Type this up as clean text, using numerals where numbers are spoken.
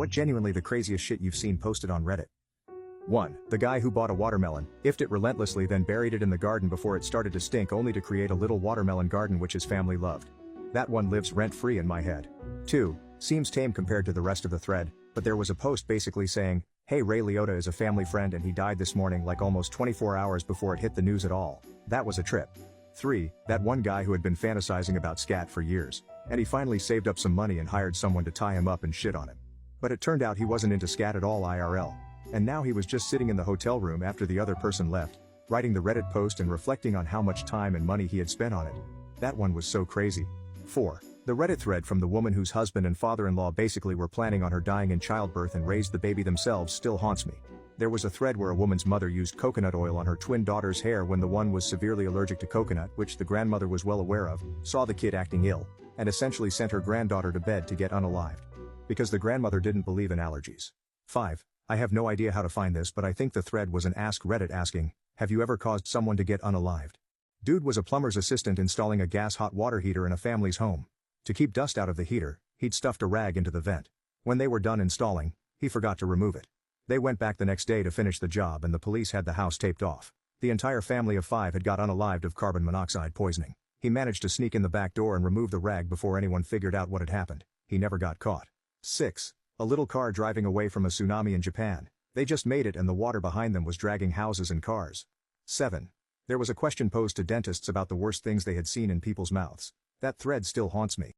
What genuinely the craziest shit you've seen posted on Reddit? 1. The guy who bought a watermelon, ifed it relentlessly, then buried it in the garden before it started to stink, only to create a little watermelon garden which his family loved. That one lives rent-free in my head. 2. Seems tame compared to the rest of the thread, but there was a post basically saying, "Hey, Ray Liotta is a family friend and he died this morning," like almost 24 hours before it hit the news at all. That was a trip. 3. That one guy who had been fantasizing about scat for years, and he finally saved up some money and hired someone to tie him up and shit on him. But it turned out he wasn't into scat at all IRL. And now he was just sitting in the hotel room after the other person left, writing the Reddit post and reflecting on how much time and money he had spent on it. That one was so crazy. 4. The Reddit thread from the woman whose husband and father-in-law basically were planning on her dying in childbirth and raised the baby themselves still haunts me. There was a thread where a woman's mother used coconut oil on her twin daughter's hair when the one was severely allergic to coconut, which the grandmother was well aware of, saw the kid acting ill, and essentially sent her granddaughter to bed to get unalived. Because the grandmother didn't believe in allergies. 5. I have no idea how to find this, but I think the thread was an Ask Reddit asking, "Have you ever caused someone to get unalived?" Dude was a plumber's assistant installing a gas hot water heater in a family's home. To keep dust out of the heater, he'd stuffed a rag into the vent. When they were done installing, he forgot to remove it. They went back the next day to finish the job and the police had the house taped off. The entire family of 5 had got unalived of carbon monoxide poisoning. He managed to sneak in the back door and remove the rag before anyone figured out what had happened. He never got caught. 6. A little car driving away from a tsunami in Japan. They just made it and the water behind them was dragging houses and cars. 7. There was a question posed to dentists about the worst things they had seen in people's mouths. That thread still haunts me.